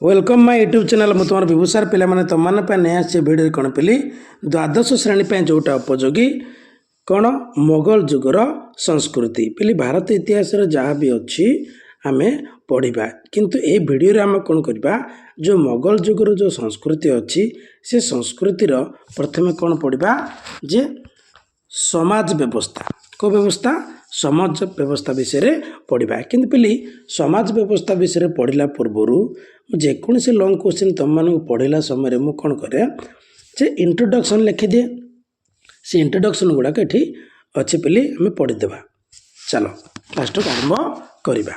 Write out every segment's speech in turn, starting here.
Welcome my YouTube channel मु तुम विभूषार पे तुम नहीं भिडियो कौन पिली द्वादश श्रेणी जोटा उपयोगी कौन मोगल जुगर संस्कृति पिली भारत इतिहास जहाँ भी अच्छी आम पढ़ा किंतु ए भिडियो आम कौन करवा जो मोगल जुगर जो संस्कृति अच्छी से संस्कृतिर प्रथमे कौन पढ़ा जे समाज व्यवस्था को व्यवस्था समाज व्यवस्था विषय पढ़ा कि पिली समाज व्यवस्था विषय पढ़ला पूर्वर जेकोसी लंग क्वेश्चन तुम मानक पढ़ला समय मुझे कौन करे जे इंट्रोडक्शन लिखिदिए से इंट्रोडक्शन गुड़ाक ये अच्छे पिली आम पढ़ीदेवा। चलो लास्ट आरंभ करवा।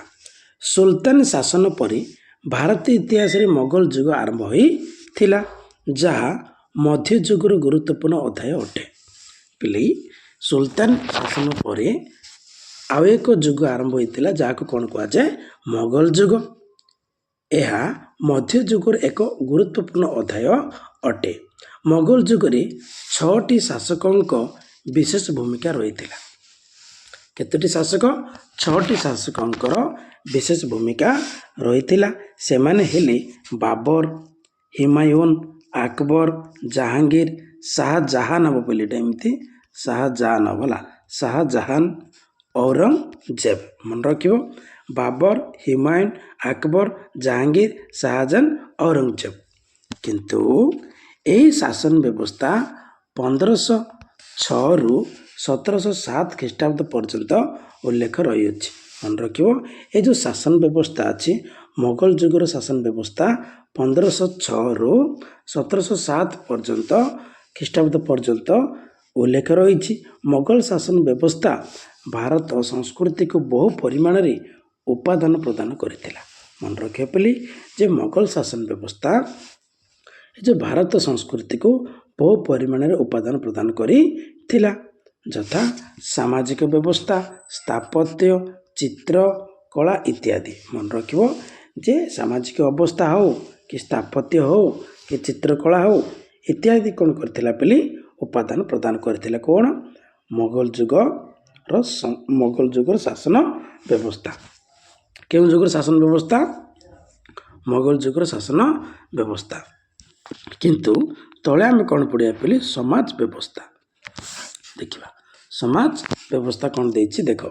सुल्तान शासन पर भारतीय इतिहास रे मोगल जुग आरंभ होता जहाँ मध्ययुगर गुरुत्वपूर्ण अध्याय अटे। पिली सुल्तान शासन पर आउ एक जुग आरंभ होता जहाँ को कौन कहुए मोगल जुग। यह मध्ययुगर एक गुरुत्वपूर्ण अध्याय अटे। मोगल जुगरे 6टी शासकों विशेष भूमिका रही है। केतोटी शासक 6टी शासकों विशेष भूमिका रही है। से माने हेले बाबर, हुमायून, अकबर, जहांगीर, शाहजहान हम बोली एमती शाहजहान भला शाहजहान, औरंगजेब मन रखियो बाबर, हुमायून, अकबर, जहांगीर, शाहजहान, औरंगजेब। किंतु यही शासन व्यवस्था 1506 रु 1707 ख्रीष्टाब्द पर्यंत उल्लेख रही है। मन रखियो ये जो शासन व्यवस्था अच्छी मोगल जुगर शासन व्यवस्था 1506 रु 1707 पर्यंत ख्रीष्टाब्द पर्यंत उल्लेख रही। मोगल शासन व्यवस्था भारत संस्कृति को बहु परिमाण रे उपादान प्रदान करथिला। मन रखियो पिली जे मोगल शासन व्यवस्था जो भारत संस्कृति को बहु परिमाण रे उपादान प्रदान करथिला यथा सामाजिक व्यवस्था, स्थापत्य, चित्र कला इत्यादि। मन रखियो जे सामाजिक अवस्था हो कि स्थापत्य हो कि चित्रकला हो इत्यादि कौन करथिला पिली उपादान प्रदान करथिला कौन मोगल जुगर शासन व्यवस्था। केउं जुगर शासन व्यवस्था मोगल जुगर शासन व्यवस्था। किंतु तले आम कौन पढ़िया पिली समाज व्यवस्था देखिबा। समाज व्यवस्था कौन देछि देख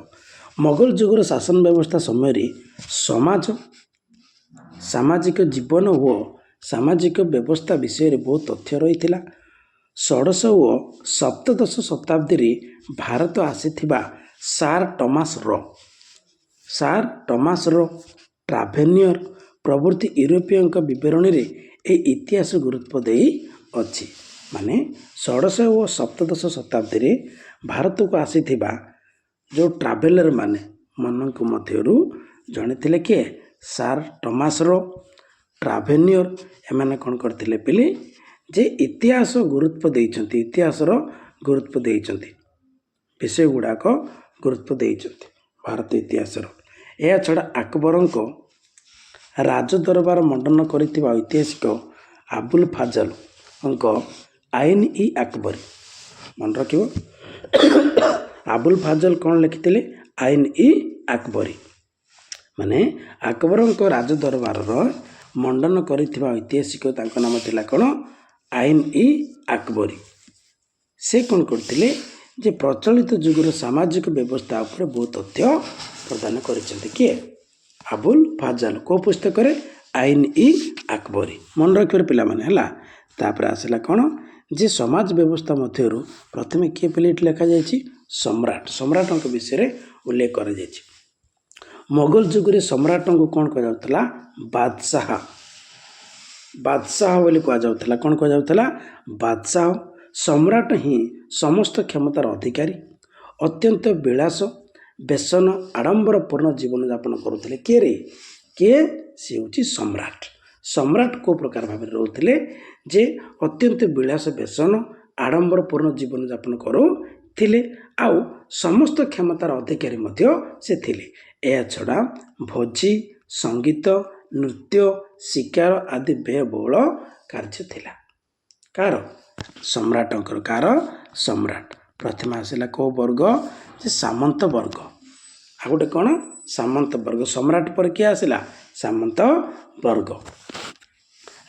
मोगल जुगर शासन व्यवस्था समय समाज सामाजिक जीवन व सामाजिक व्यवस्था विषय बहुत तथ्य रही थिला। 16 व 17 शताब्दी भारत आसीथिबा सार टमास रो ट्राभेनियर प्रभृति यूरोपीय विवरणी रे ए इतिहास गुरुत्व देई अछि। माने 16 व 17 शताब्दी भारत को आसीथिबा जो ट्राभेलर माने मनक मध्यरु जणे थिले के सार टमास रो ट्राभेनियर एमाने कौन करथिले पिली जे इतिहास गुरुत्व देइछन्ति इतिहासर गुरुत्व देइछन्ति विषय गुड़ाक गुरुत्व देइछन्ति भारत इतिहासर। यह छड़ा अकबरंक राजदरबार मंडन करिथिबा ऐतिहासिक अबुल फाजल आईन इ अकबरी। मन रखियो अबुल फाजल कौन लिखिथिले आईन इ अकबरी माने अकबरंक राजदरबार मंडन करिथिबा ऐतिहासिक तांको नाम थिला कौन आईन इ अकबरी। से कौन करथिले जे प्रचलित जुगर सामाजिक व्यवस्था उपर बहुत तथ्य प्रदान करिसेंति किए अबुल फाजल को पुस्तक रे आईन इ अकबरी। मन रखियो पिला माने हला। तापर आसला कौन जे समाज व्यवस्था मध्यरु प्रथमे किए पिलेट लिखा जायछि सम्राटक विषय रे उल्लेख करा जायछि। मोगल जुगरे सम्राटों को कौन कहा जाउतला बादशाह बोली कहा जाउतला। कौन कहा जाउतला बादशाह। सम्राट ही समस्त क्षमतार अधिकारी अत्यंत विलास बेसन आडंबरपूर्ण जीवन यापन करुଥିଲେ किए से होची सम्राट। सम्राट को प्रकार भाव रोते जे अत्यंत विलास बेसन आडंबरपूर्ण जीवन यापन करुଥିଲେ आउ समस्त क्षमतार अधिकारी मध्य से थिले। यह छड़ा भोजी संगीत नृत्य शिकार आदि व्ययबहुल कार्य थिला कार सम्राटंकर कार सम्राट। प्रथम आसला को वर्ग जे सामंत वर्ग आ गोटे कौन सामंत वर्ग। सम्राट पर किए आसला सामंत वर्ग।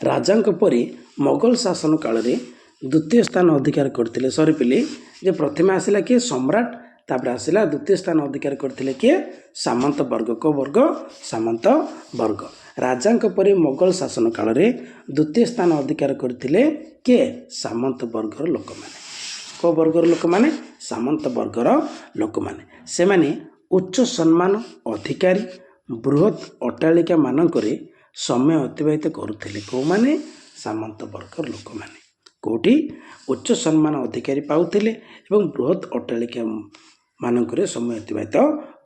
ରାଜାଙ୍କ ପରି ମୋଗଲ ଶାସନ କାଳରେ ଦ୍ୱିତୀୟ ସ୍ଥାନ ଅଧିକାର କରିଥିଲେ। ସରି ପିଲି ଯେ ପ୍ରଥମେ ଆସିଲା କିଏ ସମ୍ରାଟ, ତାପରେ ଆସିଲା ଦ୍ୱିତୀୟ ସ୍ଥାନ ଅଧିକାର କରିଥିଲେ କିଏ ସାମନ୍ତ ବର୍ଗ। କେଉଁ ବର୍ଗ? ସାମନ୍ତ ବର୍ଗ। ରାଜାଙ୍କ ପରି ମୋଗଲ ଶାସନ କାଳରେ ଦ୍ୱିତୀୟ ସ୍ଥାନ ଅଧିକାର କରିଥିଲେ କିଏ? ସାମନ୍ତ ବର୍ଗର ଲୋକମାନେ। କେଉଁ ବର୍ଗର ଲୋକମାନେ? ସାମନ୍ତ ବର୍ଗର ଲୋକମାନେ। ସେମାନେ ଉଚ୍ଚ ସମ୍ମାନ ଅଧିକାରୀ ବୃହତ୍ ଅଟ୍ଟାଳିକା ମାନଙ୍କରେ ସମୟ ଅତିବାହିତ କରୁଥିଲେ। କେଉଁମାନେ? ସାମନ୍ତ ବର୍ଗର ଲୋକମାନେ। କେଉଁଠି? ଉଚ୍ଚ ସମ୍ମାନ ଅଧିକାରୀ ପାଉଥିଲେ ଏବଂ ବୃହତ୍ ଅଟ୍ଟାଳିକା ମାନଙ୍କରେ ସମୟ ଅତିବାହିତ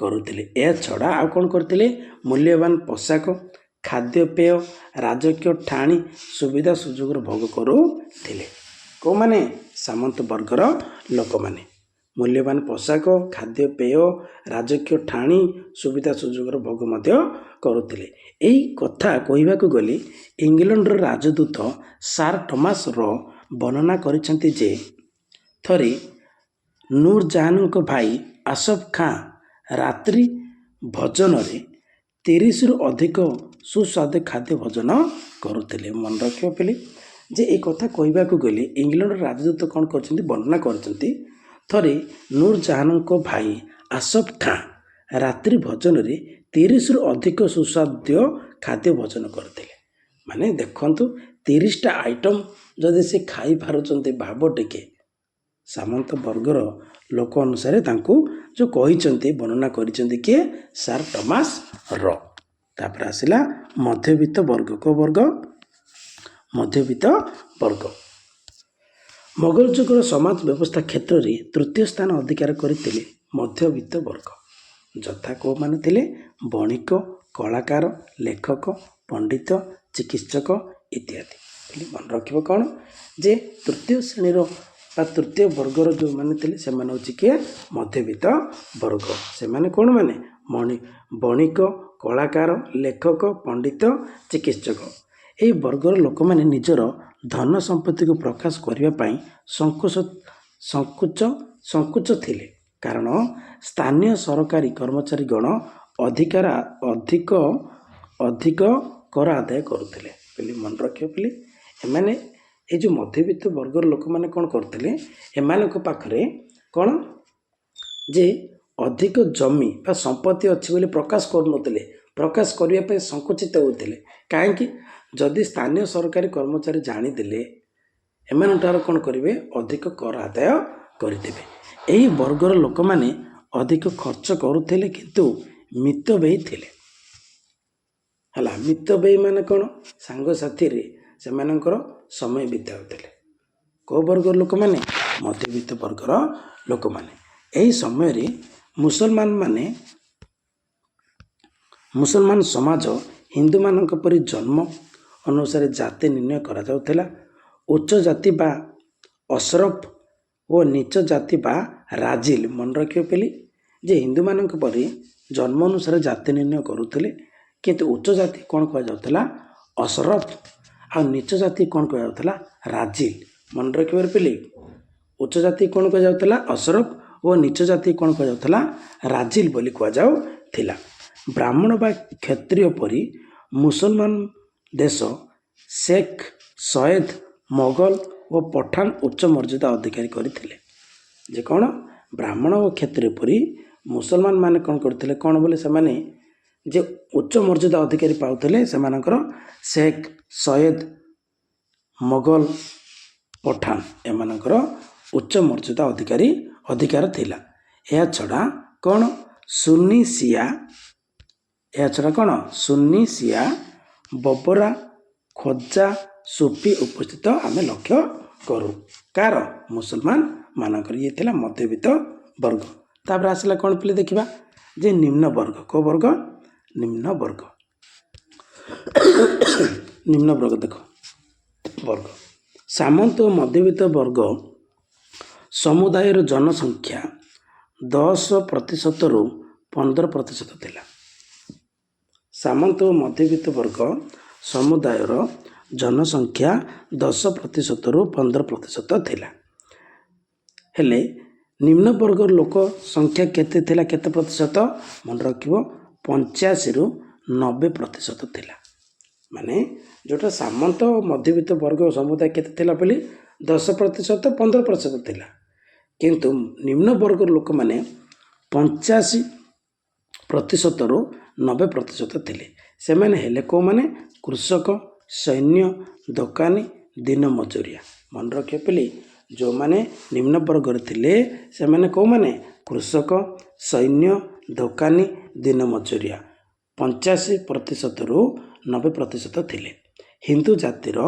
କରୁଥିଲେ। ଏହା ଛଡ଼ା ଆଉ କ'ଣ କରୁଥିଲେ? ମୂଲ୍ୟବାନ ପୋଷାକ, ଖାଦ୍ୟପେୟ, ରାଜକୀୟ ଠାଣି ସୁବିଧା ସୁଯୋଗର ଭୋଗ କରୁଥିଲେ। କେଉଁମାନେ? ସାମନ୍ତ ବର୍ଗର ଲୋକମାନେ। ମୂଲ୍ୟବାନ ପୋଷାକ, ଖାଦ୍ୟପେୟ, ରାଜକୀୟ ଠାଣି ସୁବିଧା ସୁଯୋଗର ଭୋଗ ମଧ୍ୟ କରୁଥିଲେ। ଏହି କଥା କହିବାକୁ ଗଲେ ଇଂଲଣ୍ଡର ରାଜଦୂତ ସାର୍ ଟମାସ ର ବର୍ଣ୍ଣନା କରିଛନ୍ତି ଯେ ଥରେ ନୁରଜାହାନଙ୍କ ଭାଇ ଆସଫ ଖାଁ ରାତ୍ରି ଭୋଜନରେ 30ରୁ ଅଧିକ ସୁସ୍ୱାଦୁ ଖାଦ୍ୟ ଭୋଜନ କରୁଥିଲେ। ମନେ ରଖିବ ପିଲେ ଯେ ଏ କଥା କହିବାକୁ ଗଲେ ଇଂଲଣ୍ଡର ରାଜଦୂତ କ'ଣ କରିଛନ୍ତି? ବର୍ଣ୍ଣନା କରିଛନ୍ତି ଥରେ ନୁରଜାହାନଙ୍କ ଭାଇ ଆସଫ ଖାଁ ରାତ୍ରି ଭୋଜନରେ 30ରୁ ଅଧିକ ସୁସ୍ୱାଦ୍ୟ ଖାଦ୍ୟ ଭୋଜନ କରିଥିଲେ। ମାନେ ଦେଖନ୍ତୁ 30ଟା ଆଇଟମ୍ ଯଦି ସେ ଖାଇପାରୁଛନ୍ତି, ଭାବ ଟିକେ। ସାମନ୍ତ ବର୍ଗର ଲୋକ ଅନୁସାରେ ତାଙ୍କୁ ଯେଉଁ କହିଛନ୍ତି, ବର୍ଣ୍ଣନା କରିଛନ୍ତି କିଏ? ସାର୍ ଟମାସ ର। ତାପରେ ଆସିଲା ମଧ୍ୟବିତ୍ତ ବର୍ଗ। କେଉଁ ବର୍ଗ? ମଧ୍ୟବିତ୍ତ ବର୍ଗ। ମୋଗଲ ଯୁଗର ସମାଜ ବ୍ୟବସ୍ଥା କ୍ଷେତ୍ରରେ ତୃତୀୟ ସ୍ଥାନ ଅଧିକାର କରିଥିଲେ ମଧ୍ୟବିତ୍ତ ବର୍ଗ। ଯଥା କେଉଁମାନେ ଥିଲେ? ବଣିକ, କଳାକାର, ଲେଖକ, ପଣ୍ଡିତ, ଚିକିତ୍ସକ ଇତ୍ୟାଦି। ମନେ ରଖିବ କ'ଣ? ଯେ ତୃତୀୟ ଶ୍ରେଣୀର ବା ତୃତୀୟ ବର୍ଗର ଯେଉଁମାନେ ଥିଲେ ସେମାନେ ହେଉଛି କିଏ? ମଧ୍ୟବିତ୍ତ ବର୍ଗ। ସେମାନେ କ'ଣ ମାନେ? ବଣିକ, କଳାକାର, ଲେଖକ, ପଣ୍ଡିତ, ଚିକିତ୍ସକ। ଏହି ବର୍ଗର ଲୋକମାନେ ନିଜର ଧନ ସମ୍ପତ୍ତିକୁ ପ୍ରକାଶ କରିବା ପାଇଁ ସଂକୁଚ ଥିଲେ, କାରଣ ସ୍ଥାନୀୟ ସରକାରୀ କର୍ମଚାରୀଗଣ ଅଧିକ କର ଆଦାୟ କରୁଥିଲେ। ବୋଲି ମନେ ରଖିବ ପିଲେ। ଏମାନେ ଏ ଯେଉଁ ମଧ୍ୟବିତ୍ତ ବର୍ଗର ଲୋକମାନେ କ'ଣ କରୁଥିଲେ? ଏମାନଙ୍କ ପାଖରେ କ'ଣ ଯେ ଅଧିକ ଜମି ବା ସମ୍ପତ୍ତି ଅଛି ବୋଲି ପ୍ରକାଶ କରୁନଥିଲେ, ପ୍ରକାଶ କରିବା ପାଇଁ ସଂକୁଚିତ ହେଉଥିଲେ। କାହିଁକି? ଯଦି ସ୍ଥାନୀୟ ସରକାରୀ କର୍ମଚାରୀ ଜାଣିଦେଲେ ଏମାନଙ୍କଠାରୁ କ'ଣ କରିବେ? ଅଧିକ କର ଆଦାୟ କରିଦେବେ। ଏହି ବର୍ଗର ଲୋକମାନେ ଅଧିକ ଖର୍ଚ୍ଚ କରୁଥିଲେ କିନ୍ତୁ ମିତବ୍ୟୟୀ ଥିଲେ। ହେଲା, ମିତବ୍ୟୟୀ ମାନେ କ'ଣ? ସାଙ୍ଗସାଥିରେ ସେମାନଙ୍କର ସମୟ ବିତାଉଥିଲେ। କେଉଁ ବର୍ଗର ଲୋକମାନେ? ମଧ୍ୟବିତ୍ତ ବର୍ଗର ଲୋକମାନେ। ଏହି ସମୟରେ ମୁସଲମାନ ସମାଜ ହିନ୍ଦୁମାନଙ୍କ ପରି ଜନ୍ମ ଅନୁସାରେ ଜାତି ନିର୍ଣ୍ଣୟ କରାଯାଉଥିଲା। ଉଚ୍ଚ ଜାତି ବା ଅଶରଫ ଓ ନିଚ ଜାତି ବା ରାଜିଲ। ମନେ ରଖିବ ପିଲି ଯେ ହିନ୍ଦୁମାନଙ୍କ ପରି ଜନ୍ମ ଅନୁସାରେ ଜାତି ନିର୍ଣ୍ଣୟ କରୁଥିଲେ, କିନ୍ତୁ ଉଚ୍ଚ ଜାତି କ'ଣ କୁହାଯାଉଥିଲା? ଅଶରଫ, ଆଉ ନିଚ ଜାତି କ'ଣ କୁହାଯାଉଥିଲା? ରାଜିଲ। ମନେ ରଖିବାର ପିଲି, ଉଚ୍ଚ ଜାତି କ'ଣ କୁହାଯାଉଥିଲା? ଅଶରଫ ଓ ନିଚ ଜାତି କ'ଣ କୁହାଯାଉଥିଲା? ରାଜିଲ ବୋଲି କୁହାଯାଉଥିଲା। ବ୍ରାହ୍ମଣ ବା କ୍ଷତ୍ରିୟ ପରି ମୁସଲମାନ ଦେଶ ଶେଖ, ସୟଦ, ମୋଗଲ ଓ ପଠାନ ଉଚ୍ଚ ମର୍ଯ୍ୟାଦା ଅଧିକାରୀ କରିଥିଲେ। ଯେ କ'ଣ? ବ୍ରାହ୍ମଣ ଓ କ୍ଷତ୍ରିୟ ପରି ମୁସଲମାନ ମାନେ କ'ଣ କରୁଥିଲେ? କ'ଣ ବୋଲି ସେମାନେ ଯେ ଉଚ୍ଚ ମର୍ଯ୍ୟାଦା ଅଧିକାରୀ ପାଉଥିଲେ, ସେମାନଙ୍କର ଶେଖ, ସୟଦ, ମୋଗଲ, ପଠାନ ଏମାନଙ୍କର ଉଚ୍ଚ ମର୍ଯ୍ୟାଦା ଅଧିକାର ଥିଲା। ଏହା ଛଡ଼ା କ'ଣ? ସୁନ୍ନି ଶିଆ, ବବରା, ଖୋଜା, ସୁଫି ଉପସ୍ଥିତ ଆମେ ଲକ୍ଷ୍ୟ କରୁ। କାହାର? ମୁସଲମାନ ମାନଙ୍କର। ଇଏ ଥିଲା ମଧ୍ୟବିତ୍ତ ବର୍ଗ। ତାପରେ ଆସିଲା କ'ଣ ପିଲେ ଦେଖିବା ଯେ ନିମ୍ନ ବର୍ଗ। କେଉଁ ବର୍ଗ? ନିମ୍ନ ବର୍ଗ। ନିମ୍ନ ବର୍ଗ ଦେଖ ବର୍ଗ। ସାମନ୍ତ ଓ ମଧ୍ୟବିତ୍ତ ବର୍ଗ ସମୁଦାୟର ଜନସଂଖ୍ୟା 10%ରୁ 15% ଥିଲା। ସାମନ୍ତ ଓ ମଧ୍ୟବିତ୍ତ ବର୍ଗ ସମୁଦାୟର ଜନସଂଖ୍ୟା 10%ରୁ 15% ଥିଲା। ହେଲେ ନିମ୍ନ ବର୍ଗର ଲୋକ ସଂଖ୍ୟା କେତେ ଥିଲା? କେତେ ପ୍ରତିଶତ? ମନେ ରଖିବ, 85ରୁ 90% ଥିଲା। ମାନେ ଯେଉଁଟା ସାମନ୍ତ ମଧ୍ୟବିତ୍ତ ବର୍ଗ ସମୁଦାୟ କେତେ ଥିଲା ବୋଲି 10% 15% ଥିଲା, କିନ୍ତୁ ନିମ୍ନ ବର୍ଗର ଲୋକମାନେ 85%ରୁ 90% ଥିଲେ। ସେମାନେ ହେଲେ କେଉଁମାନେ? କୃଷକ, ସୈନ୍ୟ, ଦୋକାନୀ, ଦିନ ମଜୁରିଆ। ମନେ ରଖିବା ପିଲି, ଯେଉଁମାନେ ନିମ୍ନ ବର୍ଗରେ ଥିଲେ ସେମାନେ କେଉଁମାନେ? କୃଷକ, ସୈନ୍ୟ, ଦୋକାନୀ, ଦିନ ମଜୁରିଆ। 85%ରୁ 90% ଥିଲେ। ହିନ୍ଦୁ ଜାତିର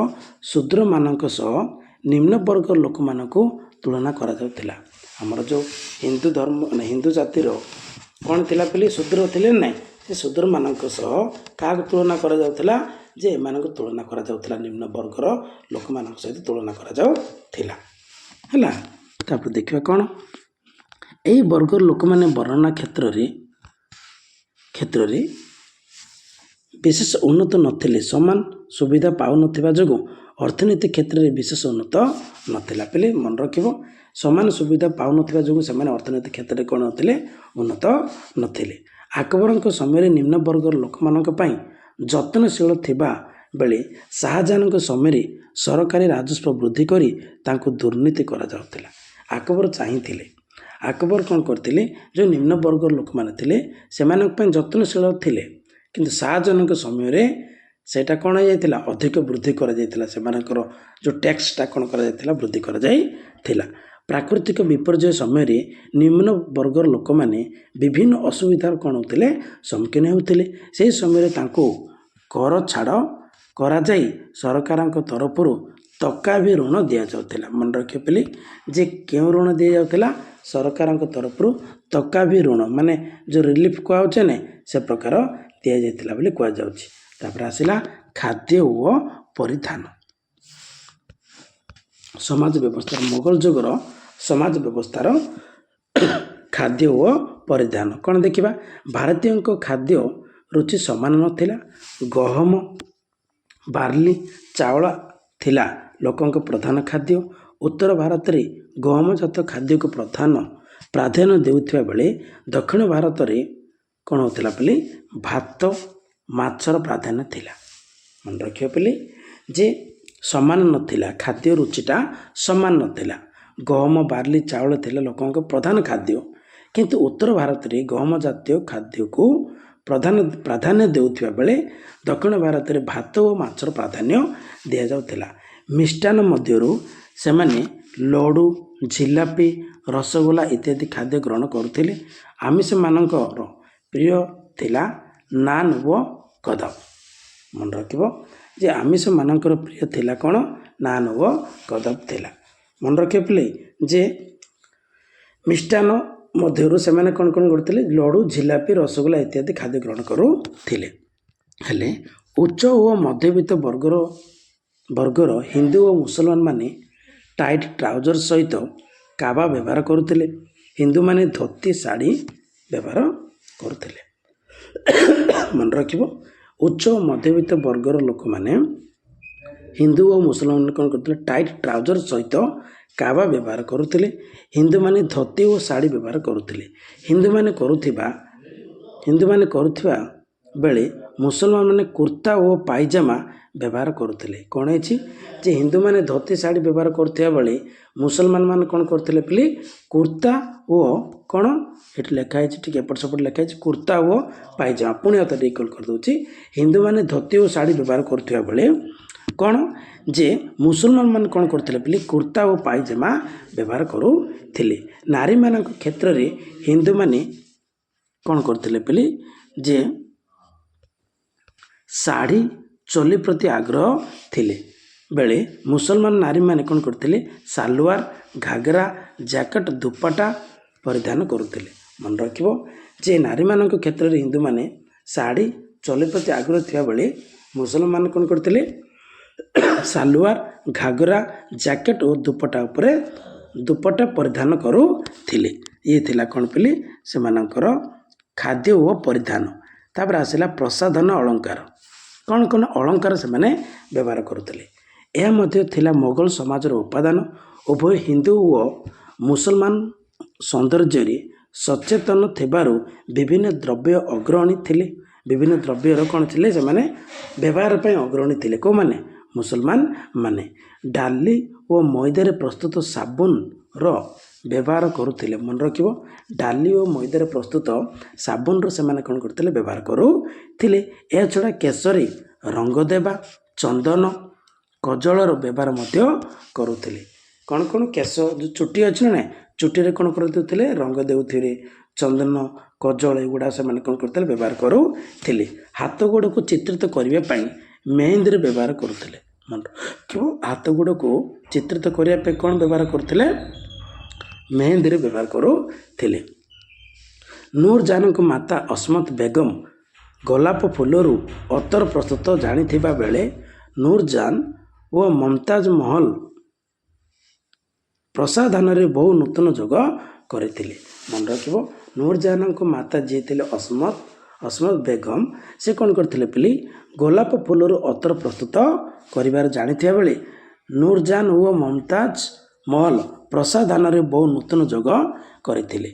ଶୂଦ୍ରମାନଙ୍କ ସହ ନିମ୍ନ ବର୍ଗର ଲୋକମାନଙ୍କୁ ତୁଳନା କରାଯାଉଥିଲା। ଆମର ଯେଉଁ ହିନ୍ଦୁ ଧର୍ମ ହିନ୍ଦୁ ଜାତିର କ'ଣ ଥିଲା ପିଲି? ଶୂଦ୍ର ଥିଲେ ନାହିଁ, ସେ ଶୂଦ୍ରମାନଙ୍କ ସହ କାହାକୁ ତୁଳନା କରାଯାଉଥିଲା? ଯେ ଏମାନଙ୍କୁ ତୁଳନା କରାଯାଉଥିଲା, ନିମ୍ନ ବର୍ଗର ଲୋକମାନଙ୍କ ସହିତ ତୁଳନା କରାଯାଉଥିଲା। ହେଲା, ତାପରେ ଦେଖିବା କ'ଣ? ଏହି ବର୍ଗର ଲୋକମାନେ ବର୍ଣ୍ଣନା କ୍ଷେତ୍ରରେ ବିଶେଷ ଉନ୍ନତ ନଥିଲେ। ସମାନ ସୁବିଧା ପାଉନଥିବା ଯୋଗୁଁ ଅର୍ଥନୀତି କ୍ଷେତ୍ରରେ ବିଶେଷ ଉନ୍ନତ ନଥିଲା। ପିଲେ ମନେ ରଖିବ, ସମାନ ସୁବିଧା ପାଉନଥିବା ଯୋଗୁଁ ସେମାନେ ଅର୍ଥନୀତି କ୍ଷେତ୍ରରେ କ'ଣ ନଥିଲେ? ଉନ୍ନତ ନଥିଲେ। ଆକବରଙ୍କ ସମୟରେ ନିମ୍ନ ବର୍ଗର ଲୋକମାନଙ୍କ ପାଇଁ ଯତ୍ନଶୀଳ ଥିବା ବେଳେ ଶାହାଜାହାନଙ୍କ ସମୟରେ ସରକାରୀ ରାଜସ୍ୱ ବୃଦ୍ଧି କରି ତାଙ୍କୁ ଦୁର୍ନୀତି କରାଯାଉଥିଲା। ଆକବର ଚାହିଁଥିଲେ, ଆକବର କ'ଣ କରିଥିଲେ? ଯେଉଁ ନିମ୍ନ ବର୍ଗର ଲୋକମାନେ ଥିଲେ ସେମାନଙ୍କ ପାଇଁ ଯତ୍ନଶୀଳ ଥିଲେ, କିନ୍ତୁ ଶାହାଜାହାନଙ୍କ ସମୟରେ ସେଇଟା କ'ଣ ହେଇଯାଇଥିଲା? ଅଧିକ ବୃଦ୍ଧି କରାଯାଇଥିଲା। ସେମାନଙ୍କର ଯେଉଁ ଟ୍ୟାକ୍ସଟା କ'ଣ କରାଯାଇଥିଲା? ବୃଦ୍ଧି କରାଯାଇଥିଲା। ପ୍ରାକୃତିକ ବିପର୍ଯ୍ୟୟ ସମୟରେ ନିମ୍ନ ବର୍ଗର ଲୋକମାନେ ବିଭିନ୍ନ ଅସୁବିଧାର କ'ଣ ହେଉଥିଲେ? ସମ୍ମୁଖୀନ ହେଉଥିଲେ। ସେହି ସମୟରେ ତାଙ୍କୁ କର ଛାଡ଼ କରାଯାଇ ସରକାରଙ୍କ ତରଫରୁ ତକାଭି ଋଣ ଦିଆଯାଉଥିଲା। ମନେ ରଖିବା ପିଲି, ଯେ କେଉଁ ଋଣ ଦିଆଯାଉଥିଲା? ସରକାରଙ୍କ ତରଫରୁ ତକାଭି ଋଣ, ମାନେ ଯେଉଁ ରିଲିଫ୍ କୁହାଯାଉଛି ନା, ସେ ପ୍ରକାର ଦିଆଯାଇଥିଲା ବୋଲି କୁହାଯାଉଛି। ତାପରେ ଆସିଲା ଖାଦ୍ୟ ଓ ପରିଧାନ। ସମାଜ ବ୍ୟବସ୍ଥାର ମୋଗଲ ଯୁଗର ସମାଜ ବ୍ୟବସ୍ଥାର ଖାଦ୍ୟ ଓ ପରିଧାନ କ'ଣ ଦେଖିବା? ଭାରତୀୟଙ୍କ ଖାଦ୍ୟ ରୁଚି ସମାନ ନଥିଲା। ଗହମ, ବାର୍ଲି, ଚାଉଳ ଥିଲା ଲୋକଙ୍କ ପ୍ରଧାନ ଖାଦ୍ୟ। ଉତ୍ତର ଭାରତରେ ଗହମଜାତ ଖାଦ୍ୟକୁ ପ୍ରାଧାନ୍ୟ ଦେଉଥିବା ବେଳେ ଦକ୍ଷିଣ ଭାରତରେ କ'ଣ ହେଉଥିଲା ବୋଲି? ଭାତ, ମାଛର ପ୍ରାଧାନ୍ୟ ଥିଲା। ମନେ ରଖିବା ପିଲି, ଯେ ସମାନ ନଥିଲା, ଖାଦ୍ୟ ରୁଚିଟା ସମାନ ନଥିଲା। ଗହମ, ବାର୍ଲି, ଚାଉଳ ଥିଲା ଲୋକଙ୍କ ପ୍ରଧାନ ଖାଦ୍ୟ, କିନ୍ତୁ ଉତ୍ତର ଭାରତରେ ଗହମ ଜାତୀୟ ଖାଦ୍ୟକୁ ପ୍ରାଧାନ୍ୟ ଦେଉଥିବା ବେଳେ ଦକ୍ଷିଣ ଭାରତରେ ଭାତ ଓ ମାଛର ପ୍ରାଧାନ୍ୟ ଦିଆଯାଉଥିଲା। ମିଷ୍ଟାନ୍ନ ମଧ୍ୟରୁ ସେମାନେ ଲଡ଼ୁ, ଜିଲାପି, ରସଗୋଲା ଇତ୍ୟାଦି ଖାଦ୍ୟ ଗ୍ରହଣ କରୁଥିଲେ। ଆମିଷମାନଙ୍କର ପ୍ରିୟ ଥିଲା ନାନ୍ ଓ କଦବ। ମନେ ରଖିବ, ଯେ ଆମିଷମାନଙ୍କର ପ୍ରିୟ ଥିଲା କ'ଣ? ନାନ୍ ଓ କଦବ ଥିଲା। ମନେ ରଖିବା ପିଲେ, ଯେ ମିଷ୍ଟାନ୍ନ ମଧ୍ୟରୁ ସେମାନେ କ'ଣ କରୁଥିଲେ? ଲଡ଼ୁ, ଜିଲାପି, ରସଗୋଲା ଇତ୍ୟାଦି ଖାଦ୍ୟ ଗ୍ରହଣ କରୁଥିଲେ। ହେଲେ ଉଚ୍ଚ ଓ ମଧ୍ୟବିତ୍ତ ବର୍ଗର ହିନ୍ଦୁ ଓ ମୁସଲମାନ ମାନେ ଟାଇଟ୍ ଟ୍ରାଉଜର ସହିତ କାବା ବ୍ୟବହାର କରୁଥିଲେ। ହିନ୍ଦୁମାନେ ଧୋତି, ଶାଢ଼ୀ ବ୍ୟବହାର କରୁଥିଲେ। ମନେ ରଖିବ, ଉଚ୍ଚ ଓ ମଧ୍ୟବିତ୍ତ ବର୍ଗର ଲୋକମାନେ ହିନ୍ଦୁ ଓ ମୁସଲମାନ କ'ଣ କରୁଥିଲେ? ଟାଇଟ୍ ଟ୍ରାଉଜର ସହିତ କାବା ବ୍ୟବହାର କରୁଥିଲେ। ହିନ୍ଦୁମାନେ ଧୋତି ଓ ଶାଢ଼ୀ ବ୍ୟବହାର କରୁଥିଲେ। ହିନ୍ଦୁମାନେ କରୁଥିବା ବେଳେ ମୁସଲମାନମାନେ କୁର୍ତ୍ତା ଓ ପାଇଜାମା ବ୍ୟବହାର କରୁଥିଲେ। କ'ଣ ହେଇଛି? ଯେ ହିନ୍ଦୁମାନେ ଧୋତି, ଶାଢ଼ୀ ବ୍ୟବହାର କରୁଥିବା ବେଳେ ମୁସଲମାନ ମାନେ କ'ଣ କରୁଥିଲେ ପିଲି? କୁର୍ତ୍ତା ଓ କ'ଣ ଏଠି ଲେଖା ହେଇଛି, ଟିକେ ଏପଟ ସେପଟ ଲେଖା ହେଇଛି, କୁର୍ତ୍ତା ଓ ପାଇଜାମା। ପୁଣି ଆଉ ଥରେ ରିକଲ୍ କରିଦେଉଛି। ହିନ୍ଦୁମାନେ ଧୋତି ଓ ଶାଢ଼ୀ ବ୍ୟବହାର କରୁଥିବା ବେଳେ କ'ଣ? ଯେ ମୁସଲମାନ ମାନେ କ'ଣ କରୁଥିଲେ ପିଲି? କୁର୍ତ୍ତା ଓ ପାଇଜାମା ବ୍ୟବହାର କରୁଥିଲେ। ନାରୀମାନଙ୍କ କ୍ଷେତ୍ରରେ ହିନ୍ଦୁମାନେ କ'ଣ କରୁଥିଲେ ପିଲି? ଯେ ଶାଢ଼ୀ, ଚୋଲି ପ୍ରତି ଆଗ୍ରହ ଥିଲେ ବେଳେ ମୁସଲମାନ ନାରୀମାନେ କ'ଣ କରୁଥିଲେ? ସାଲୱାର, ଘାଗରା, ଜ୍ୟାକେଟ, ଦୁପଟ୍ଟା ପରିଧାନ କରୁଥିଲେ। ମନେ ରଖିବ, ଯେ ନାରୀମାନଙ୍କ କ୍ଷେତ୍ରରେ ହିନ୍ଦୁମାନେ ଶାଢ଼ୀ, ଚୋଲି ପ୍ରତି ଆଗ୍ରହ ଥିବାବେଳେ ମୁସଲମାନ କ'ଣ କରୁଥିଲେ? ସାଲୱାର, ଘାଗରା, ଜ୍ୟାକେଟ ଓ ଦୁପଟ୍ଟା ପରିଧାନ କରୁଥିଲେ। ଇଏ ଥିଲା କ'ଣ ପିଲି? ସେମାନଙ୍କର ଖାଦ୍ୟ ଓ ପରିଧାନ। ତାପରେ ଆସିଲା ପ୍ରସାଧନ ଅଳଙ୍କାର। କ'ଣ କ'ଣ ଅଳଙ୍କାର ସେମାନେ ବ୍ୟବହାର କରୁଥିଲେ? ଏହା ମଧ୍ୟ ଥିଲା ମୋଗଲ ସମାଜର ଉପାଦାନ। ଉଭୟ ହିନ୍ଦୁ ଓ ମୁସଲମାନ ସୌନ୍ଦର୍ଯ୍ୟରେ ସଚେତନ ଥିବାରୁ ବିଭିନ୍ନ ଦ୍ରବ୍ୟ ଅଗ୍ରଣୀ ଥିଲେ। ବିଭିନ୍ନ ଦ୍ରବ୍ୟର କ'ଣ ଥିଲେ ସେମାନେ ବ୍ୟବହାର ପାଇଁ ଅଗ୍ରଣୀ ଥିଲେ। କେଉଁମାନେ? ମୁସଲମାନ ମାନେ। ଡାଲି ଓ ମଇଦାରେ ପ୍ରସ୍ତୁତ ସାବୁନର ବ୍ୟବହାର କରୁଥିଲେ। ମନେ ରଖିବ, ଡାଲି ଓ ମଇଦାରେ ପ୍ରସ୍ତୁତ ସାବୁନର ସେମାନେ କ'ଣ କରୁଥିଲେ? ବ୍ୟବହାର କରୁଥିଲେ। ଏହାଛଡ଼ା କେଶରେ ରଙ୍ଗ ଦେବା, ଚନ୍ଦନ, କଜଳର ବ୍ୟବହାର ମଧ୍ୟ କରୁଥିଲେ। କ'ଣ କ'ଣ? କେଶ ଯେଉଁ ଚୁଟି ଅଛି ନା, ଚୁଟିରେ କ'ଣ କରିଦେଉଥିଲେ? ରଙ୍ଗ ଦେଉଥିଲେ। ଚନ୍ଦନ, କଜଳ ଏଗୁଡ଼ା ସେମାନେ କ'ଣ କରୁଥିଲେ? ବ୍ୟବହାର କରୁଥିଲେ। ହାତ ଗୋଡ଼କୁ ଚିତ୍ରିତ କରିବା ପାଇଁ ମେହେନ୍ଦୀର ବ୍ୟବହାର କରୁଥିଲେ। ମନେ ରଖିବ, ହାତ ଗୋଡ଼କୁ ଚିତ୍ରିତ କରିବା ପାଇଁ କ'ଣ ବ୍ୟବହାର କରୁଥିଲେ? ମେହେନ୍ଦୀର ବ୍ୟବହାର କରୁଥିଲେ। ନୂରଜାନଙ୍କ ମାତା ଅସମତ ବେଗମ ଗୋଲାପ ଫୁଲରୁ ଅତର ପ୍ରସ୍ତୁତ ଜାଣିଥିବା ବେଳେ ନୂରଜାନ ଓ ମମତାଜ ମହଲ ପ୍ରସାଧନରେ ବହୁ ନୂତନ ଯୋଗ କରିଥିଲେ। ମନେ ରଖିବ, ନୂରଜାନଙ୍କ ମାତା ଯିଏ ଥିଲେ ଅସମତ ବେଗମ, ସେ କ'ଣ କରିଥିଲେ ପିଲି? ଗୋଲାପ ଫୁଲରୁ ଅତର ପ୍ରସ୍ତୁତ କରିବାର ଜାଣିଥିବା ବେଳେ ନୂରଜାନ ଓ ମମତାଜ ମହଲ ପ୍ରସାଧନରେ ବହୁ ନୂତନ ଯୋଗ କରିଥିଲେ।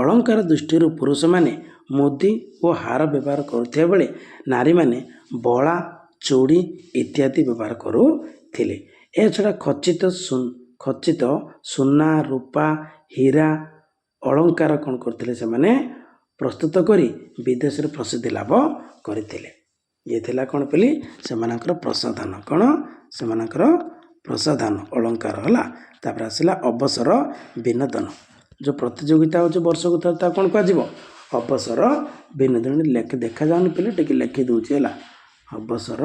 ଅଳଙ୍କାର ଦୃଷ୍ଟିରୁ ପୁରୁଷମାନେ ମୁଦି ଓ ହାର ବ୍ୟବହାର କରୁଥିବା ବେଳେ ନାରୀମାନେ ବଳା, ଚୁଡ଼ି ଇତ୍ୟାଦି ବ୍ୟବହାର କରୁଥିଲେ। ଏହାଛଡ଼ା ଖଚିତ ସୁନା, ରୂପା, ହୀରା ଅଳଙ୍କାର କ'ଣ କରୁଥିଲେ? ସେମାନେ ପ୍ରସ୍ତୁତ କରି ବିଦେଶରେ ପ୍ରସିଦ୍ଧି ଲାଭ କରିଥିଲେ। ଇଏ ଥିଲା କ'ଣ ପିଲି? ସେମାନଙ୍କର ପ୍ରସାଧନ। କ'ଣ? ସେମାନଙ୍କର ପ୍ରସାଧନ ଅଳଙ୍କାର ହେଲା। ତାପରେ ଆସିଲା ଅବସର ବିନୋଦନ। ଯେଉଁ ପ୍ରତିଯୋଗିତା ହେଉଛି ବର୍ଷକୁ ଥରେ, ତା କ'ଣ କୁହାଯିବ? ଅବସର ବିନୋଦନ। ଦେଖାଯାଉନି ପିଲେ, ଟିକେ ଲେଖି ଦେଉଛି ହେଲା। ଅବସର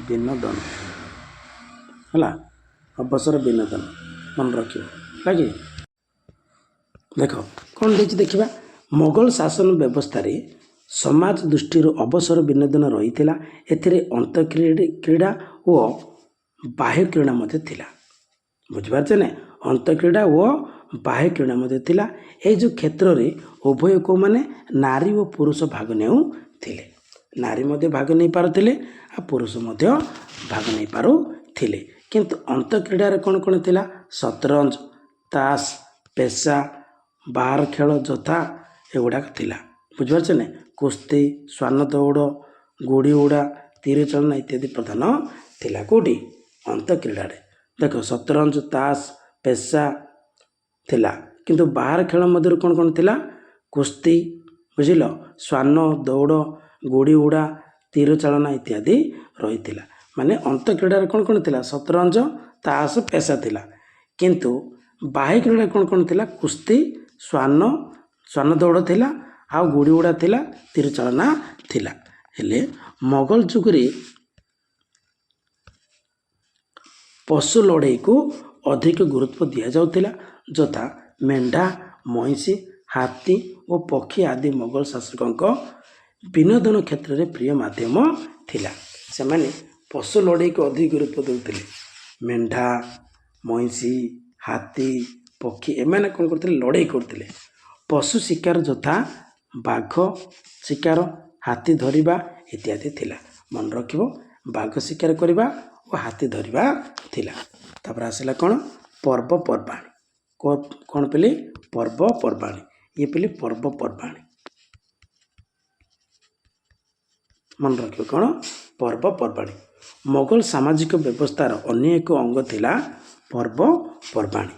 ବିନୋଦନ ହେଲା। ଅବସର ବିନୋଦନ ମନେ ରଖିବ ହେଲା କି? ଦେଖ କ'ଣ ଦେଇଛି ଦେଖିବା। ମୋଗଲ ଶାସନ ବ୍ୟବସ୍ଥାରେ ସମାଜ ଦୃଷ୍ଟିରୁ ଅବସର ବିନୋଦନ ରହିଥିଲା। ଏଥିରେ ଅନ୍ତଃକ୍ରୀଡ଼ା ଓ ବାହ୍ୟ କ୍ରୀଡ଼ା ମଧ୍ୟ ଥିଲା। ବୁଝିପାରୁଛ ନା? ଅନ୍ତଃକ୍ରୀଡ଼ା ଓ ବାହ୍ୟ କ୍ରୀଡ଼ା ମଧ୍ୟ ଥିଲା। ଏଇ ଯେଉଁ କ୍ଷେତ୍ରରେ ଉଭୟ କେଉଁମାନେ? ନାରୀ ଓ ପୁରୁଷ ଭାଗ ନେଉଥିଲେ। ନାରୀ ମଧ୍ୟ ଭାଗ ନେଇପାରୁଥିଲେ ଆଉ ପୁରୁଷ ମଧ୍ୟ ଭାଗ ନେଇପାରୁଥିଲେ। କିନ୍ତୁ ଅନ୍ତଃକ୍ରୀଡ଼ାରେ କ'ଣ କ'ଣ ଥିଲା? ସତରଞ୍ଜ, ତାସ, ପେଶା, ବାହାର ଖେଳ ଯଥା ଏଗୁଡ଼ାକ ଥିଲା। ବୁଝିପାରୁଛ ନା? କୁସ୍ତି, ଶ୍ୱାନ ଦୌଡ଼, ଗୁଡ଼ି ଉଡ଼ା, ତୀର ଚାଳନା ଇତ୍ୟାଦି ପ୍ରଧାନ ଥିଲା। କେଉଁଠି? ଅନ୍ତଃକ୍ରୀଡ଼ାରେ। ଦେଖ, ସତରଞ୍ଜ, ତାସ, ପେଶା ଥିଲା। କିନ୍ତୁ ବାହାର ଖେଳ ମଧ୍ୟରୁ କ'ଣ କ'ଣ ଥିଲା? କୁସ୍ତି, ବୁଝିଲ, ଶ୍ୱାନ ଦୌଡ଼, ଗୁଡ଼ି ଉଡ଼ା, ତୀର ଚାଳନା ଇତ୍ୟାଦି ରହିଥିଲା। ମାନେ ଅନ୍ତଃକ୍ରୀଡ଼ାରେ କ'ଣ କ'ଣ ଥିଲା? ସତରଞ୍ଜ, ତାସ, ପେଶା ଥିଲା। କିନ୍ତୁ ବାହ୍ୟ କ୍ରୀଡ଼ା କ'ଣ କ'ଣ ଥିଲା? କୁସ୍ତି, ଶ୍ୱାନ ଦୌଡ଼ ଥିଲା, ଆଉ ଗୁଡ଼ି ଉଡ଼ା ଥିଲା, ତୀର ଚାଳନା ଥିଲା। ହେଲେ ମୋଗଲ ଯୁଗରେ ପଶୁ ଲଢ଼େଇକୁ ଅଧିକ ଗୁରୁତ୍ୱ ଦିଆଯାଉଥିଲା। ଯଥା ମେଣ୍ଢା, ମଇଁଷି, ହାତୀ ଓ ପକ୍ଷୀ ଆଦି ମୋଗଲ ଶାସକଙ୍କ ବିନୋଦନ କ୍ଷେତ୍ରରେ ପ୍ରିୟ ମାଧ୍ୟମ ଥିଲା। ସେମାନେ ପଶୁ ଲଢ଼େଇକୁ ଅଧିକ ଗୁରୁତ୍ୱ ଦେଉଥିଲେ। ମେଣ୍ଢା, ମଇଁଷି, ହାତୀ, ପକ୍ଷୀ ଏମାନେ କ'ଣ କରୁଥିଲେ? ଲଢ଼େଇ କରୁଥିଲେ। ପଶୁ ଶିକାର ଯଥା ବାଘ ଶିକାର, ହାତୀ ଧରିବା ଇତ୍ୟାଦି ଥିଲା। ମନେ ରଖିବ, ବାଘ ଶିକାର କରିବା ଓ ହାତୀ ଧରିବା ଥିଲା। ତାପରେ ଆସିଲା କ'ଣ? ପର୍ବପର୍ବାଣି। କ'ଣ ପିଲି? ପର୍ବପର୍ବାଣି। ଇଏ ପିଲି ପର୍ବପର୍ବାଣି। ମନେ ରଖିବ କ'ଣ? ପର୍ବପର୍ବାଣି। ମୋଗଲ ସାମାଜିକ ବ୍ୟବସ୍ଥାର ଅନ୍ୟ ଏକ ଅଙ୍ଗ ଥିଲା ପର୍ବପର୍ବାଣି।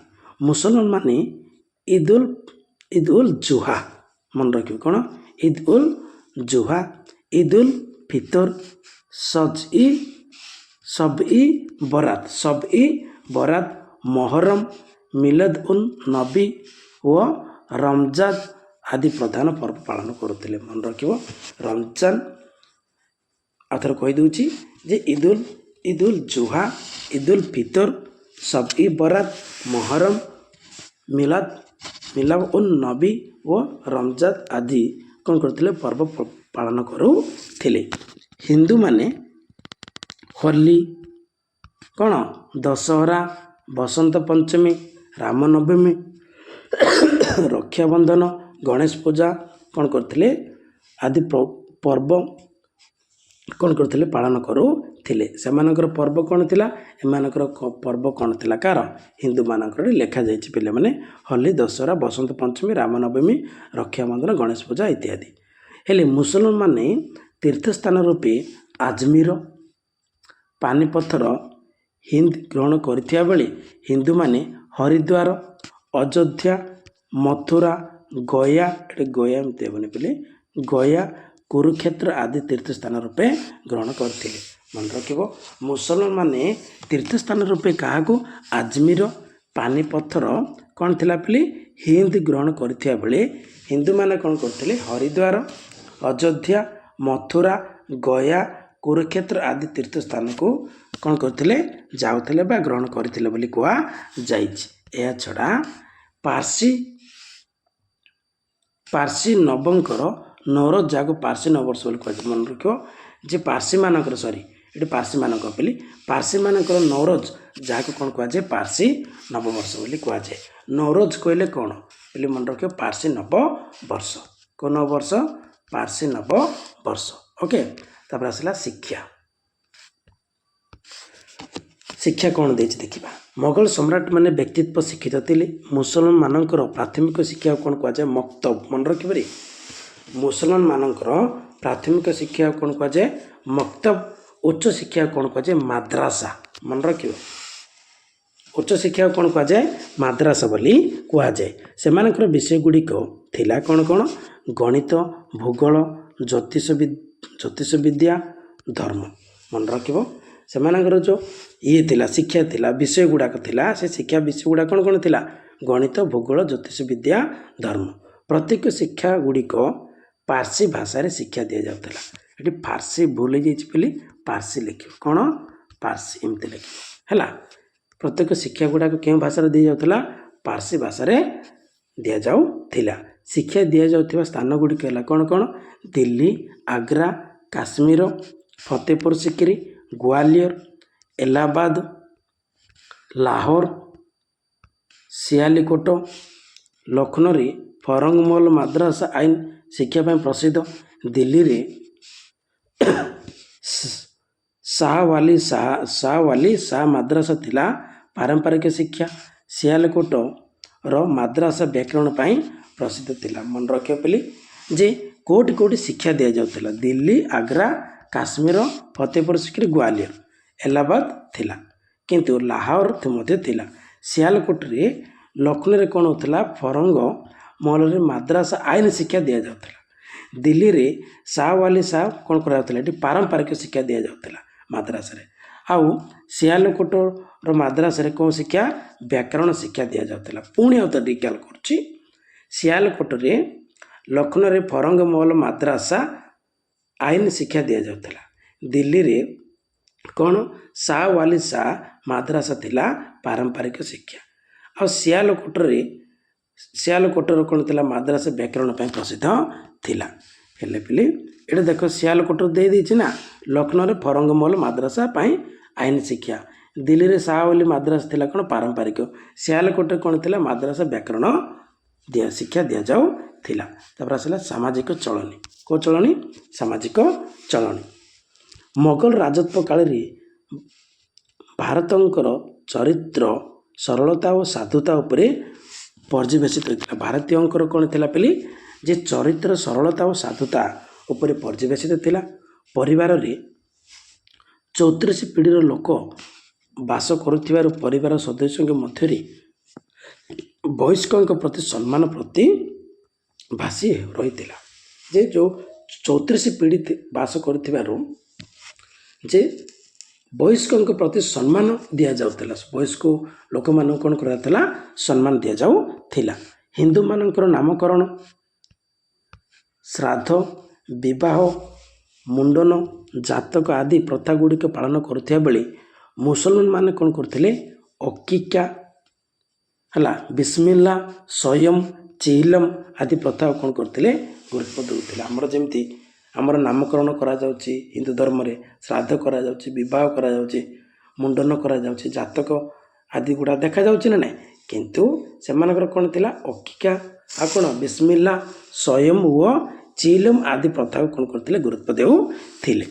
ମୁସଲମାନମାନେ ଇଦ୍ ଉଲ୍ ଜୁହା, ମନେ ରଖିବ କ'ଣ? ଇଦ୍ ଉଲ୍ ଜୁହା, ଇଦ୍ ଉଲ୍ ଫିତର, ଶବ୍ଇ ବରାତ, ମହରମ, ମିଲଦ ଉନ୍ ନବୀ ଓ ରମଜାନ ଆଦି ପ୍ରଧାନ ପର୍ବ ପାଳନ କରୁଥିଲେ। ମନେ ରଖିବ, ରମଜାନ ଆଉଥରେ କହିଦେଉଛି ଯେ ଇଦ୍ ଉଲ୍ ଜୁହା, ଇଦ୍ ଉଲ୍ ଫିତର, ଶବ୍ଇ ବରାତ, ମହରମ, ମିଲାଦ ଉନ୍ ନବୀ ଓ ରମଜାନ ଆଦି କ'ଣ କରୁଥିଲେ? ପର୍ବ ପାଳନ କରୁଥିଲେ। ହିନ୍ଦୁମାନେ ହୋଲି, କ'ଣ? ଦଶହରା, ବସନ୍ତ ପଞ୍ଚମୀ, ରାମନବମୀ, ରକ୍ଷାବନ୍ଧନ, ଗଣେଶ ପୂଜା କ'ଣ କରୁଥିଲେ? ଆଦି ପର୍ବ କ'ଣ କରୁଥିଲେ? ପାଳନ କରୁଥିଲେ। ସେମାନଙ୍କର ପର୍ବ କ'ଣ ଥିଲା? ଏମାନଙ୍କର ପର୍ବ କ'ଣ ଥିଲା? କାହାର? ହିନ୍ଦୁମାନଙ୍କର ଲେଖାଯାଇଛି ପିଲାମାନେ। ହୋଲି, ଦଶହରା, ବସନ୍ତ ପଞ୍ଚମୀ, ରାମନବମୀ, ରକ୍ଷାବନ୍ଧନ, ଗଣେଶ ପୂଜା ଇତ୍ୟାଦି। ହେଲେ ମୁସଲମାନ ମାନେ ତୀର୍ଥସ୍ଥାନ ରୂପେ ଆଜମିର ପାନିପଥର ହିନ୍ଦ ଗ୍ରହଣ କରିଥିବା ବେଳେ ହିନ୍ଦୁମାନେ ହରିଦ୍ୱାର ଅଯୋଧ୍ୟା ମଥୁରା ଗୟା ଏଠି ଗୟା ଏମିତି ହେବନି ବୋଲି ଗୟା କୁରୁକ୍ଷେତ୍ର ଆଦି ତୀର୍ଥସ୍ଥାନ ରୂପେ ଗ୍ରହଣ କରିଥିଲେ। ମନେ ରଖିବ ମୁସଲମାନ ମାନେ ତୀର୍ଥସ୍ଥାନ ରୂପେ କାହାକୁ ଆଜମିର ପାନିପଥର କ'ଣ ଥିଲା ବୋଲି ହିନ୍ଦ ଗ୍ରହଣ କରିଥିବା ବେଳେ ହିନ୍ଦୁମାନେ କ'ଣ କରିଥିଲେ ହରିଦ୍ୱାର ଅଯୋଧ୍ୟା ମଥୁରା ଗୟା କୁରୁକ୍ଷେତ୍ର ଆଦି ତୀର୍ଥସ୍ଥାନକୁ କ'ଣ କରିଥିଲେ ଯାଉଥିଲେ ବା ଗ୍ରହଣ କରିଥିଲେ ବୋଲି କୁହାଯାଇଛି। ଏହା ଛଡ଼ା ପାର୍ସୀ ନବଙ୍କର ନୌରୋଜ ଯାହାକୁ ପାର୍ସୀ ନବବର୍ଷ ବୋଲି କୁହାଯାଏ। ମନେ ରଖିବ ଯେ ପାର୍ସୀମାନଙ୍କର ଏଠି ପାର୍ସୀମାନଙ୍କ ବୋଲି ପାର୍ସୀମାନଙ୍କର ନୌରୋଜ ଯାହାକୁ କ'ଣ କୁହାଯାଏ ପାର୍ସୀ ନବବର୍ଷ ବୋଲି କୁହାଯାଏ। ନୌରୋଜ କହିଲେ କ'ଣ ବୋଲି ମନେ ରଖିବ ପାର୍ସୀ ନବବର୍ଷ। କେଉଁ ନବବର୍ଷ? ପାର୍ସୀ ନବବର୍ଷ। ଓକେ, ତାପରେ ଆସିଲା ଶିକ୍ଷା କ'ଣ ଦେଇଛି ଦେଖିବା। ମୋଗଲ ସମ୍ରାଟମାନେ ବ୍ୟକ୍ତିତ୍ୱ ଶିକ୍ଷିତ ଥିଲେ। ମୁସଲମାନ ମାନଙ୍କର ପ୍ରାଥମିକ ଶିକ୍ଷାକୁ କ'ଣ କୁହାଯାଏ? ମକ୍ତବ। ମନେ ରଖିବରେ ମୁସଲମାନ ମାନଙ୍କର ପ୍ରାଥମିକ ଶିକ୍ଷାକୁ କ'ଣ କୁହାଯାଏ? ମକ୍ତବ। ଉଚ୍ଚ ଶିକ୍ଷାକୁ କ'ଣ କୁହାଯାଏ? ମାଦ୍ରାସା। ମନେ ରଖିବ ଉଚ୍ଚ ଶିକ୍ଷାକୁ କ'ଣ କୁହାଯାଏ? ମାଦ୍ରାସା ବୋଲି କୁହାଯାଏ। ସେମାନଙ୍କର ବିଷୟ ଗୁଡ଼ିକ ଥିଲା କ'ଣ କ'ଣ? ଗଣିତ ଭୂଗୋଳ ଜ୍ୟୋତିଷ ବିଦ୍ୟା ଧର୍ମ। ମନେ ରଖିବ ସେମାନଙ୍କର ଯେଉଁ ଥିଲା ଶିକ୍ଷା ଥିଲା ବିଷୟ ଗୁଡ଼ାକ ଥିଲା ସେ ଶିକ୍ଷା ବିଷୟ ଗୁଡ଼ାକ କ'ଣ କ'ଣ ଥିଲା? ଗଣିତ ଭୂଗୋଳ ଜ୍ୟୋତିଷ ବିଦ୍ୟା ଧର୍ମ। ପ୍ରତ୍ୟେକ ଶିକ୍ଷା ଗୁଡ଼ିକ ପାର୍ସୀ ଭାଷାରେ ଶିକ୍ଷା ଦିଆଯାଉଥିଲା। ଏଠି ଫାର୍ସୀ ଭୁଲ ହେଇଯାଇଛି ବୋଲି ପାର୍ସୀ ଲେଖିବ। କ'ଣ? ପାର୍ସୀ ଏମିତି ଲେଖିବ ହେଲା। ପ୍ରତ୍ୟେକ ଶିକ୍ଷା ଗୁଡ଼ାକ କେଉଁ ଭାଷାରେ ଦିଆଯାଉଥିଲା? ପାର୍ସୀ ଭାଷାରେ ଦିଆଯାଉଥିଲା। ଶିକ୍ଷା ଦିଆଯାଉଥିବା ସ୍ଥାନ ଗୁଡ଼ିକ ହେଲା କ'ଣ କ'ଣ? ଦିଲ୍ଲୀ ଆଗ୍ରା କାଶ୍ମୀର ଫତେପୁର ସିକ୍ରି ଗ୍ୱାଲିୟର ଏଲାହାବାଦ ଲାହୋର ସିଆଲିକୋଟ ଲକ୍ଷ୍ନୌରେ ଫରଙ୍ଗମଲ ମାଦ୍ରାସା ଆଇନ ଶିକ୍ଷା ପାଇଁ ପ୍ରସିଦ୍ଧ। ଦିଲ୍ଲୀରେ ଶାହ ମାଦ୍ରାସା ଥିଲା ପାରମ୍ପରିକ ଶିକ୍ଷା। ସିଆଲକୋଟର ମାଦ୍ରାସା ବ୍ୟାକରଣ ପାଇଁ ପ୍ରସିଦ୍ଧ ଥିଲା। ମନେ ରଖିବ ବୋଲି ଯେ କେଉଁଠି କେଉଁଠି ଶିକ୍ଷା ଦିଆଯାଉଥିଲା? ଦିଲ୍ଲୀ ଆଗ୍ରା କାଶ୍ମୀର ଫତେପୁର ସିକ୍ରି ଗ୍ୱାଲିୟର ଏଲାହାବାଦ ଥିଲା, କିନ୍ତୁ ଲାହୋର ମଧ୍ୟ ଥିଲା। ସିଆଲକୋଟରେ ଲକ୍ଷ୍ନୌରେ କ'ଣ ହେଉଥିଲା? ଫରଙ୍ଗ ମହଲରେ ମାଦ୍ରାସା ଆଇନ ଶିକ୍ଷା ଦିଆଯାଉଥିଲା। ଦିଲ୍ଲୀରେ ଶାହ କ'ଣ କରାଯାଉଥିଲା? ଏଠି ପାରମ୍ପରିକ ଶିକ୍ଷା ଦିଆଯାଉଥିଲା ମାଦ୍ରାସାରେ। ଆଉ ସିଆଲକୋଟର ମାଦ୍ରାସାରେ କେଉଁ ଶିକ୍ଷା? ବ୍ୟାକରଣ ଶିକ୍ଷା ଦିଆଯାଉଥିଲା। ପୁଣି ଆଉ ତ ରିକାଲ କରୁଛି। ସିଆଲକୋଟରେ ଲକ୍ଷ୍ନୌରେ ଫରଙ୍ଗ ମହଲ ମାଦ୍ରାସା ଆଇନ ଶିକ୍ଷା ଦିଆଯାଉଥିଲା। ଦିଲ୍ଲୀରେ କ'ଣ? ଶାହ ମାଦ୍ରାସା ଥିଲା ପାରମ୍ପରିକ ଶିକ୍ଷା। ଆଉ ସିଆଲକୋଟର କ'ଣ ଥିଲା? ମାଦ୍ରାସା ବ୍ୟାକରଣ ପାଇଁ ପ୍ରସିଦ୍ଧ ଥିଲା। ହେଲେ ପିଲି ଏଇଟା ଦେଖ ସିଆଲକୋଟର ଦେଇଛି ନା ଲକ୍ଷ୍ନୌରେ ଫରଙ୍ଗମହଲ ମାଦ୍ରାସା ପାଇଁ ଆଇନ ଶିକ୍ଷା। ଦିଲ୍ଲୀରେ ଶାହ ମାଦ୍ରାସା ଥିଲା କ'ଣ? ପାରମ୍ପରିକ। ସିଆଲକୋଟରେ କ'ଣ ଥିଲା? ମାଦ୍ରାସା ବ୍ୟାକରଣ ଶିକ୍ଷା ଦିଆଯାଉଥିଲା। ତାପରେ ଆସିଲା ସାମାଜିକ ଚଳଣି। କେଉଁ ଚଳଣି? ସାମାଜିକ ଚଳଣି। ମୋଗଲ ରାଜତ୍ୱ କାଳରେ ଭାରତଙ୍କର ଚରିତ୍ର ସରଳତା ଓ ସାଧୁତା ଉପରେ ପର୍ଯ୍ୟବେସିତ ହୋଇଥିଲା। ଭାରତୀୟଙ୍କର କ'ଣ ଥିଲା ପିଲି? ଯେ ଚରିତ୍ର ସରଳତା ଓ ସାଧୁତା ଉପରେ ପର୍ଯ୍ୟବେସିତ ଥିଲା। ପରିବାରରେ 34 ପିଢ଼ିର ଲୋକ ବାସ କରୁଥିବାରୁ ପରିବାର ସଦସ୍ୟଙ୍କ ମଧ୍ୟରେ ବୟସ୍କଙ୍କ ପ୍ରତି ସମ୍ମାନ ପ୍ରତି ଭାସି ରହିଥିଲା। ଯେ ଯେଉଁ 34 ପିଢ଼ି ବାସ କରୁଥିବାରୁ ଯେ ବୟସ୍କଙ୍କ ପ୍ରତି ସମ୍ମାନ ଦିଆଯାଉଥିଲା। ବୟସ୍କ ଲୋକମାନଙ୍କୁ କ'ଣ କରାଯାଉଥିଲା? ସମ୍ମାନ ଦିଆଯାଉଥିଲା। ହିନ୍ଦୁମାନଙ୍କର ନାମକରଣ ଶ୍ରାଦ୍ଧ ବିବାହ ମୁଣ୍ଡନ ଜାତକ ଆଦି ପ୍ରଥା ଗୁଡ଼ିକ ପାଳନ କରୁଥିବା ବେଳେ ମୁସଲମାନ ମାନେ କ'ଣ କରୁଥିଲେ? ଅକିକା ହେଲା ବିସ୍ମିଲ୍ଲା ସୟମ ଚିହଲମ ଆଦି ପ୍ରଥା କ'ଣ କରୁଥିଲେ? ଗୁରୁତ୍ୱ ଦେଉଥିଲେ। ଆମର ଯେମିତି ଆମର ନାମକରଣ କରାଯାଉଛି ହିନ୍ଦୁ ଧର୍ମରେ, ଶ୍ରାଦ୍ଧ କରାଯାଉଛି, ବିବାହ କରାଯାଉଛି, ମୁଣ୍ଡନ କରାଯାଉଛି, ଜାତକ ଆଦି ଗୁଡ଼ା ଦେଖାଯାଉଛି ନା ନାହିଁ, କିନ୍ତୁ ସେମାନଙ୍କର କ'ଣ ଥିଲା? ଅକିକା ଆଉ କ'ଣ ବିସ୍ମିଲ୍ଲା ସୟମ ଓ ଚିଲମ ଆଦି ପ୍ରଥାକୁ କ'ଣ କରୁଥିଲେ? ଗୁରୁତ୍ୱ ଦେଉଥିଲେ।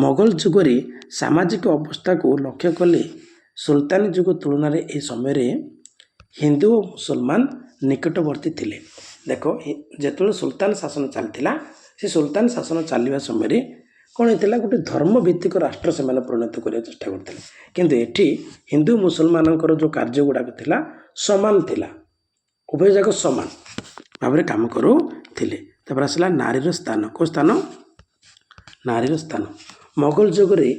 ମୋଗଲ ଯୁଗରେ ସାମାଜିକ ଅବସ୍ଥାକୁ ଲକ୍ଷ୍ୟ କଲେ ସୁଲତାନି ଯୁଗ ତୁଳନାରେ ଏହି ସମୟରେ ହିନ୍ଦୁ ଓ ମୁସଲମାନ ନିକଟବର୍ତ୍ତୀ ଥିଲେ। ଦେଖ ଯେତେବେଳେ ସୁଲତାନ ଶାସନ ଚାଲିଥିଲା ସେ ସୁଲତାନ ଶାସନ ଚାଲିବା ସମୟରେ କ'ଣ ହେଇଥିଲା, ଗୋଟେ ଧର୍ମଭିତ୍ତିକ ରାଷ୍ଟ୍ର ସେମାନେ ପରିଣତ କରିବାକୁ ଚେଷ୍ଟା କରୁଥିଲେ। କିନ୍ତୁ ଏଠି ହିନ୍ଦୁ ମୁସଲମାନଙ୍କର ଯେଉଁ କାର୍ଯ୍ୟ ଗୁଡ଼ାକ ଥିଲା ସମାନ ଥିଲା, ଉଭୟ ଯାକ ସମାନ ଭାବରେ କାମ କରୁଥିଲେ। ତାପରେ ଆସିଲା ନାରୀର ସ୍ଥାନ। କେଉଁ ସ୍ଥାନ? ନାରୀର ସ୍ଥାନ। ମୋଗଲ ଯୁଗରେ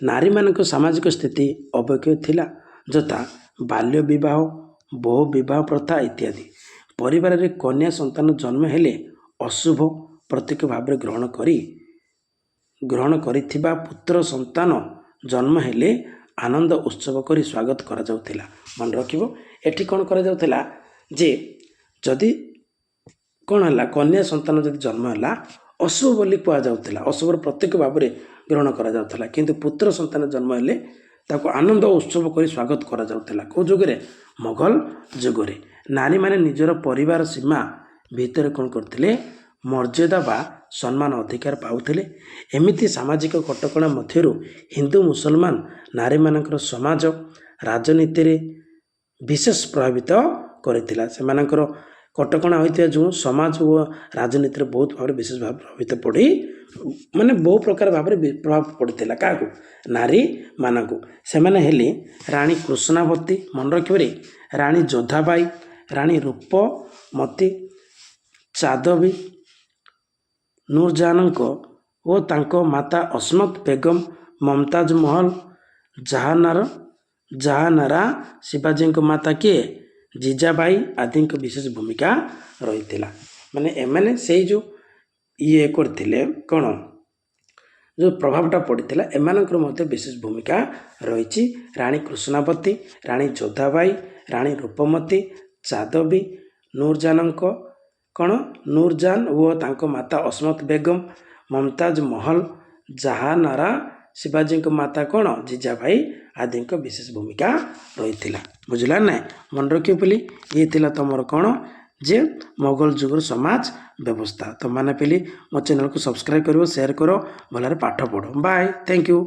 ନାରୀମାନଙ୍କ ସାମାଜିକ ସ୍ଥିତି ଅବକ୍ଷୟ ଥିଲା, ଯଥା ବାଲ୍ୟ ବିବାହ, ବହୁ ବିବାହ ପ୍ରଥା ଇତ୍ୟାଦି। ପରିବାରରେ କନ୍ୟା ସନ୍ତାନ ଜନ୍ମ ହେଲେ ଅଶୁଭ ପ୍ରତୀକ ଭାବରେ ଗ୍ରହଣ କରିଥିବା ପୁତ୍ର ସନ୍ତାନ ଜନ୍ମ ହେଲେ ଆନନ୍ଦ ଉତ୍ସବ କରି ସ୍ୱାଗତ କରାଯାଉଥିଲା। ମନେ ରଖିବ, ଏଠି କ'ଣ କରାଯାଉଥିଲା ଯେ ଯଦି କ'ଣ ହେଲା, କନ୍ୟା ସନ୍ତାନ ଯଦି ଜନ୍ମ ହେଲା ଅଶୁଭ ବୋଲି କୁହାଯାଉଥିଲା, ଅଶୁଭର ପ୍ରତୀକ ଭାବରେ ଗ୍ରହଣ କରାଯାଉଥିଲା। କିନ୍ତୁ ପୁତ୍ର ସନ୍ତାନ ଜନ୍ମ ହେଲେ ତାକୁ ଆନନ୍ଦ ଉତ୍ସବ କରି ସ୍ୱାଗତ କରାଯାଉଥିଲା। କେଉଁ ଯୁଗରେ? ମୋଗଲ ଯୁଗରେ। ନାରୀମାନେ ନିଜର ପରିବାର ସୀମା ଭିତରେ କ'ଣ କରୁଥିଲେ? ମର୍ଯ୍ୟାଦା ବା ସମ୍ମାନ ଅଧିକାର ପାଉଥିଲେ। ଏମିତି ସାମାଜିକ କଟକଣା ମଧ୍ୟରୁ ହିନ୍ଦୁ ମୁସଲମାନ ନାରୀମାନଙ୍କର ସମାଜ ରାଜନୀତିରେ ବିଶେଷ ପ୍ରଭାବିତ କରିଥିଲା। ସେମାନଙ୍କର କଟକଣା ହୋଇଥିବା ଯେଉଁ ସମାଜ ଓ ରାଜନୀତିରେ ବହୁତ ଭାବରେ ବିଶେଷ ଭାବରେ ପ୍ରଭାବିତ ପଡ଼ି ବହୁ ପ୍ରକାର ଭାବରେ ପ୍ରଭାବ ପଡ଼ିଥିଲା। କାହାକୁ? ନାରୀମାନଙ୍କୁ। ସେମାନେ ହେଲେ ରାଣୀ କୃଷ୍ଣାବତୀ, ମନେ ରଖିବରେ, ରାଣୀ ଯୋଧାବାଇ, ରାଣୀ ରୂପମତୀ, ଚାନ୍ଦବୀ, ନୁରଜାନଙ୍କ ଓ ତାଙ୍କ ମାତା ଅସମତ ବେଗମ, ମମତାଜ ମହଲ, ଜାହାନାରା, ଶିବାଜୀଙ୍କ ମାତା କିଏ? ଜିଜାବାଇ ଆଦିଙ୍କ ବିଶେଷ ଭୂମିକା ରହିଥିଲା। ମାନେ ଏମାନେ ସେଇ ଯେଉଁ କରିଥିଲେ, କ'ଣ ଯେଉଁ ପ୍ରଭାବଟା ପଡ଼ିଥିଲା, ଏମାନଙ୍କର ମଧ୍ୟ ବିଶେଷ ଭୂମିକା ରହିଛି। ରାଣୀ କୃଷ୍ଣାବତୀ, ରାଣୀ ଯୋଧାବାଇ, ରାଣୀ ରୂପମତୀ, ଚାନ୍ଦବୀ, ନୁରଜାନଙ୍କ ନୁରଜାନ ଓ ତାଙ୍କ ମାତା ଅସମତ ବେଗମ, ମମତାଜ ମହଲ, ଜାହାନାରା, ଶିବାଜୀଙ୍କ ମାତା ଜିଜାବାଇ ଆଦିଙ୍କ ବିଶେଷ ଭୂମିକା ରହିଥିଲା। ବୁଝିଲା ନାହିଁ? ମନେ ରଖିବ ପିଲି, ଇଏ ଥିଲା ତୁମର ଯେ ମୋଗଲ ଯୁଗର ସମାଜ ବ୍ୟବସ୍ଥା। ତୁମମାନେ ପିଲି ମୋ ଚ୍ୟାନେଲକୁ ସବସ୍କ୍ରାଇବ୍ କରିବ, ସେୟାର କର, ଭଲରେ ପାଠ ପଢ଼। Bye, thank you.